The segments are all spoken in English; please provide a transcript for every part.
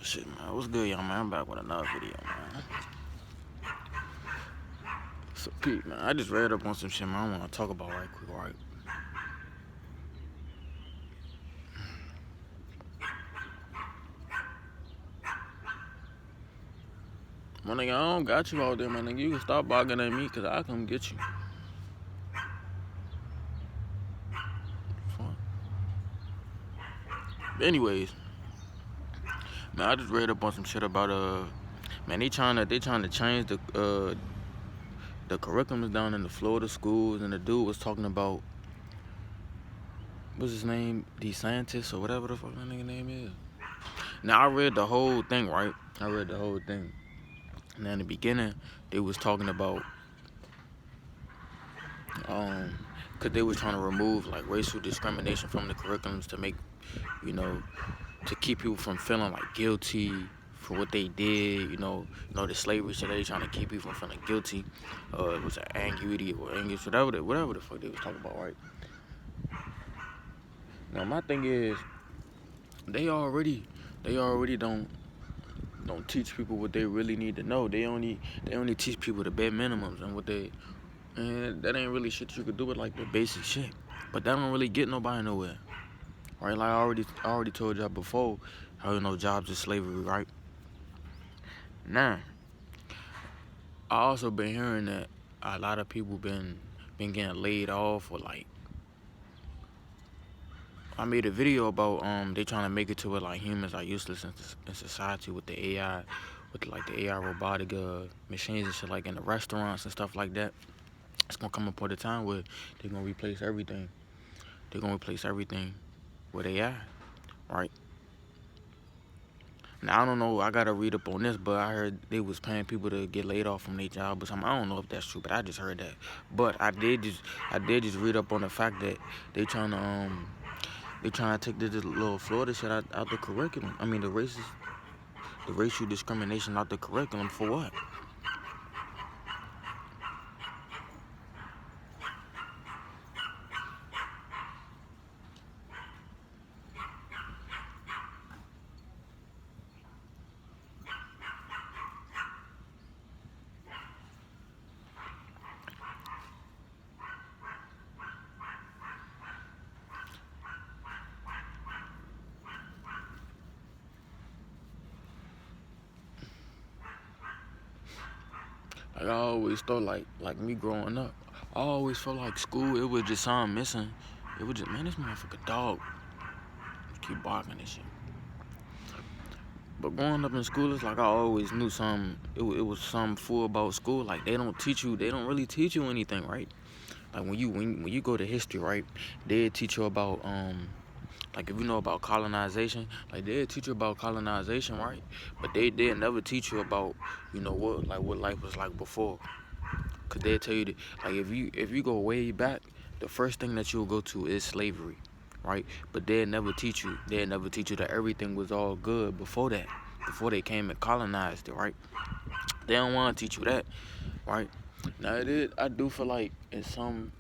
Shit, man. What's good, y'all, man? I'm back with another video, man. So, Pete, man, I just read up on some shit, man, I want to talk about right quick, right? My nigga, I don't got you out there, my nigga. You can stop bogging at me, because I come get you. Fine. But anyways, man, I just read up on some shit about, man, they trying to change the curriculums down in the Florida schools, and the dude was talking about, what's his name? The scientist or whatever the fuck that nigga name is. Now, I read the whole thing, right? I read the whole thing. Now, in the beginning, they was talking about, because they was trying to remove, like, racial discrimination from the curriculums to make, to keep people from feeling, like, guilty for what they did, the slavery shit. They trying to keep people from feeling guilty. It was an ambiguity or English, whatever the fuck they was talking about, right? Now, my thing is, they already don't teach people what they really need to know. They only teach people the bare minimums and that ain't really shit you could do with, like, the basic shit. But that don't really get nobody nowhere, right? Like I already told y'all before, how jobs is slavery, right? Now, I also been hearing that a lot of people been getting laid off, or, like, I made a video about they trying to make it to where, like, humans are useless in society with the AI, with, like, the AI robotic machines and shit, like in the restaurants and stuff like that. It's gonna come a point of time where they're gonna replace everything. They're gonna replace everything with AI, right? Now, I don't know, I gotta read up on this, but I heard they was paying people to get laid off from their job or something. I don't know if that's true, but I just heard that. But I did just read up on the fact that they trying to take this little Florida shit out the curriculum. I mean, the racial discrimination out the curriculum for what? Like, I always thought, like me growing up, I always felt like school, it was just something missing. It was just, man, this motherfucker dog keep barking and shit. But growing up in school, it's like I always knew something. It was something full about school. Like, they don't really teach you anything, right? Like, when you go to history, right, they teach you about like, if you know about colonization, like, they teach you about colonization, right? But they never teach you about, what life was like before. Cause they tell you that, like, if you go way back, the first thing that you'll go to is slavery, right? But they never teach you that everything was all good before that, before they came and colonized it, right? They don't want to teach you that, right? Now, I do feel like in some,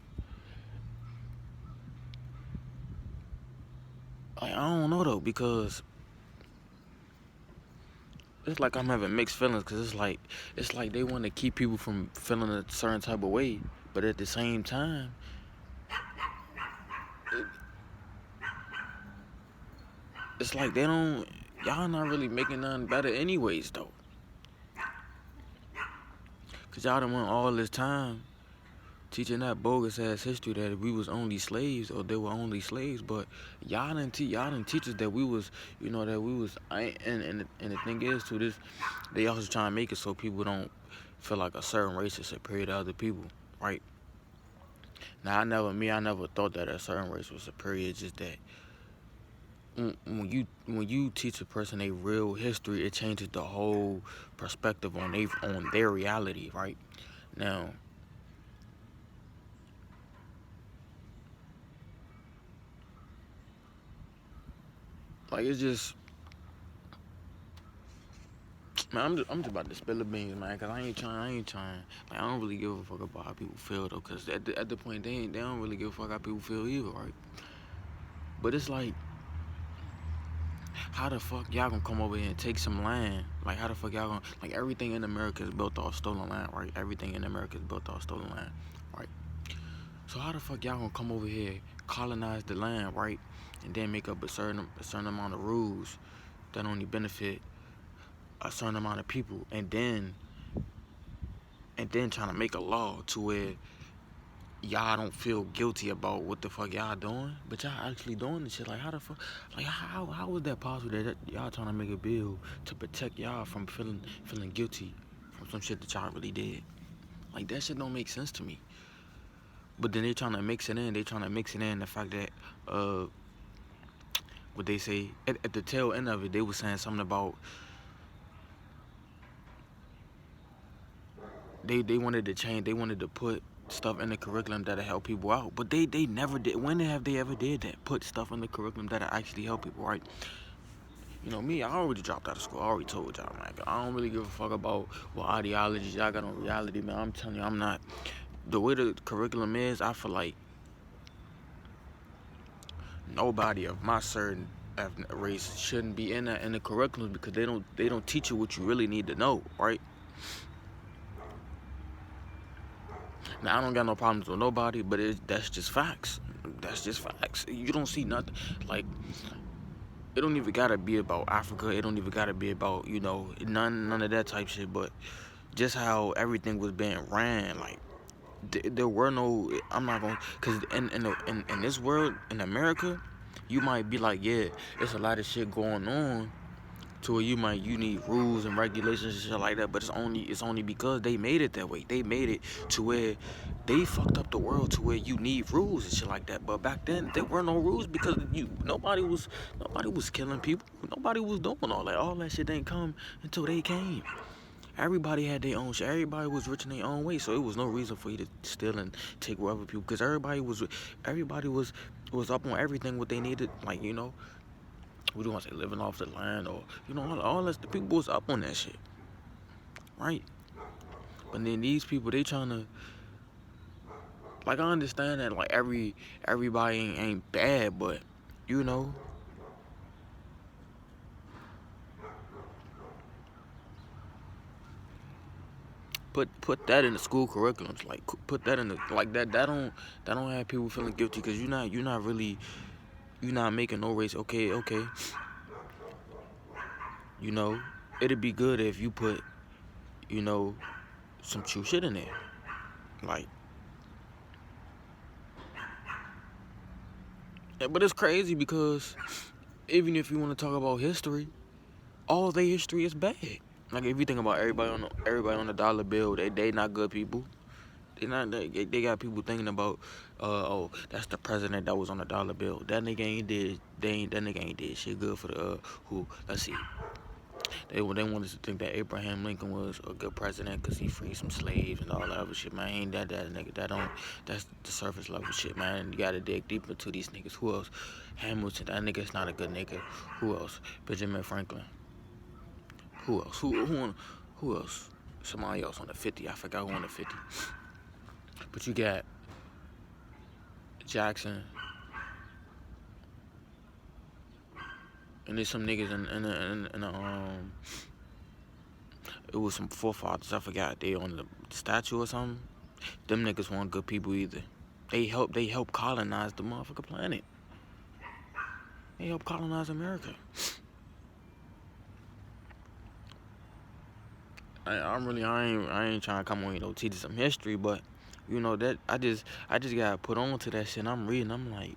like, I don't know though, because it's like I'm having mixed feelings, because it's like they want to keep people from feeling a certain type of way, but at the same time, it's like y'all not really making nothing better anyways though. Cause y'all done went all this time teaching that bogus ass history that we was only slaves, or they were only slaves, but y'all didn't teach us that we was, that we was. And the thing is, to this, they also trying to make it so people don't feel like a certain race is superior to other people, right? Now, I never thought that a certain race was superior. It's just that when you teach a person a real history, it changes the whole perspective on their reality, right? Now, like, it's just, man, I'm just about to spill the beans, man, cause I ain't trying. Like, I don't really give a fuck about how people feel though, cause at the point they don't really give a fuck how people feel either, right? But it's like, how the fuck y'all gonna come over here and take some land? Like, how the fuck y'all gonna, like, everything in America is built off stolen land, right? Everything in America is built off stolen land, right? So how the fuck y'all gonna come over here, colonize the land, right? And then make up a certain amount of rules that only benefit a certain amount of people, and then trying to make a law to where y'all don't feel guilty about what the fuck y'all doing, but y'all actually doing this shit. Like, how the fuck, like, how is that possible that y'all trying to make a bill to protect y'all from feeling guilty from some shit that y'all really did? Like, that shit don't make sense to me. But then they trying to mix it in. They trying to mix it in the fact that what they say at the tail end of it, they was saying something about they wanted to change. They wanted to put stuff in the curriculum that'll help people out, but they never did. When have they ever did that? Put stuff in the curriculum that'll actually help people, right? You know me, I already dropped out of school. I already told y'all, man. I don't really give a fuck about what ideologies y'all got on reality, man. I'm telling you, I'm not. The way the curriculum is, I feel like nobody of my certain race shouldn't be in the curriculum, because they don't teach you what you really need to know, right? Now, I don't got no problems with nobody, but that's just facts. That's just facts. You don't see nothing. Like, it don't even gotta be about Africa. It don't even gotta be about, you know, none of that type shit. But just how everything was being ran, like, there were no. I'm not gonna, cause in this world, in America, you might be like, yeah, there's a lot of shit going on, to where you need rules and regulations and shit like that, but it's only because they made it that way. They made it to where they fucked up the world to where you need rules and shit like that. But back then there were no rules, because nobody was killing people. Nobody was doing all that. All that shit didn't come until they came. Everybody had their own shit. Everybody was rich in their own way, so it was no reason for you to steal and take whatever people, because everybody was up on everything what they needed. Like, you know, we don't want to say living off the land, or, you know, all that. The people was up on that shit, right? But then these people, they trying to, like, I understand that, like, everybody ain't bad, but, you know, put that in the school curriculums. Like, put that in the, like, that don't have people feeling guilty, because you're not making no race. Okay, you know, it'd be good if you put, you know, some true shit in there. Like, but it's crazy, because even if you want to talk about history, all their history is bad. Like, if you think about everybody on the dollar bill, they not good people. They got people thinking about, oh, that's the president that was on the dollar bill. That nigga ain't did. That nigga ain't did shit good for the who. Let's see. They wanted to think that Abraham Lincoln was a good president because he freed some slaves and all that other shit, man. Ain't that nigga? That's the surface level shit, man. You gotta dig deeper into these niggas. Who else? Hamilton, that nigga's not a good nigga. Who else? Benjamin Franklin. Who else? Who else? Somebody else on the 50. I forgot who on the 50. But you got Jackson. And there's some niggas in it was some forefathers, I forgot, they on the statue or something. Them niggas weren't good people either. They helped colonize the motherfucking planet. They helped colonize America. I ain't trying to come on, you know, teach some history, but, you know, that I just got put on to that shit. And I'm reading, I'm like,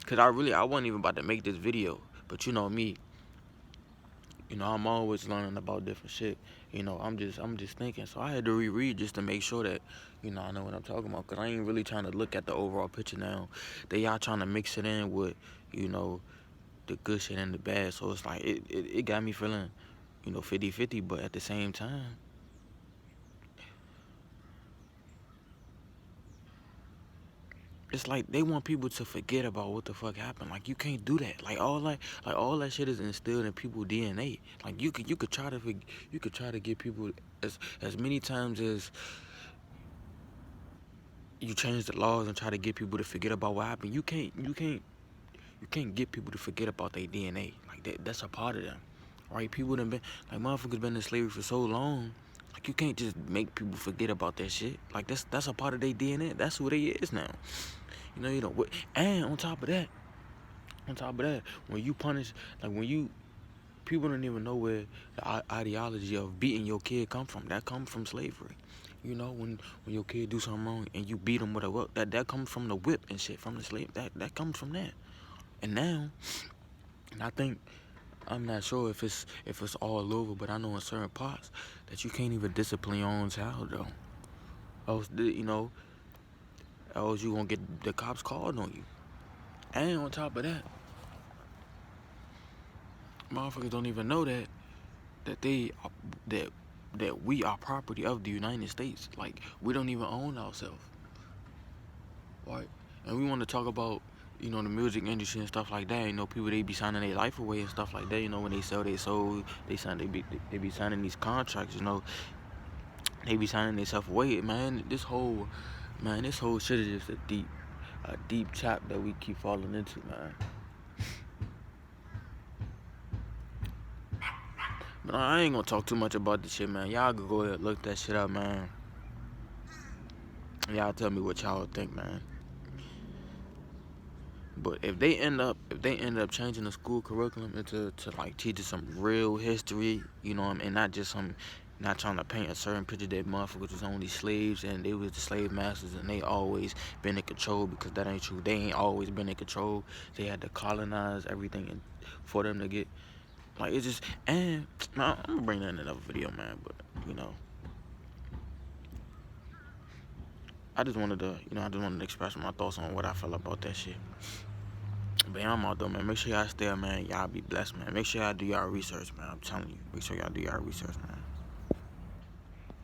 cause I wasn't even about to make this video, but you know me, you know, I'm always learning about different shit. You know, I'm just thinking. So I had to reread just to make sure that, you know, I know what I'm talking about. Cause I ain't really trying to look at the overall picture now. They y'all trying to mix it in with, you know, the good shit and the bad. So it's like, it got me feeling, you know, 50-50. But at the same time, it's like they want people to forget about what the fuck happened. Like, you can't do that. Like all that shit is instilled in people's DNA. Like, you could try to get people as many times as you change the laws and try to get people to forget about what happened. You can't you can't get people to forget about their DNA. Like that's a part of them, right? People done been like motherfuckers been in slavery for so long. Like you can't just make people forget about that shit. Like that's a part of their DNA. That's who they is now. You know. And on top of that, when you punish, like when you people don't even know where the ideology of beating your kid come from. That comes from slavery. You know, when your kid do something wrong and you beat them with a whip, that comes from the whip and shit from the slave. That comes from that. And now, and I think I'm not sure if it's all over, but I know in certain parts that you can't even discipline your own child though. Else, else you gonna get the cops called on you. And on top of that, motherfuckers don't even know that they that that we are property of the United States. Like we don't even own ourselves, right? And we want to talk about the music industry and stuff like that. People they be signing their life away and stuff like that. When they sell their soul, they be signing these contracts. They be signing themselves away. This whole shit is just a deep trap that we keep falling into, man. But I ain't gonna talk too much about this shit, man. Y'all could go ahead and look that shit up, man. Y'all tell me what y'all think, man. But if they end up changing the school curriculum into like teaching some real history, and not trying to paint a certain picture that motherfuckers was only slaves and they was the slave masters and they always been in control, because that ain't true. They ain't always been in control. They had to colonize everything for them to get like it's just. And man, I'm gonna bring that in another video, man. But I just wanted to express my thoughts on what I felt about that shit. But yeah, I'm out though, man. Make sure y'all stay up, man. Y'all be blessed, man. Make sure y'all do y'all research, man. I'm telling you. Make sure y'all do y'all research, man.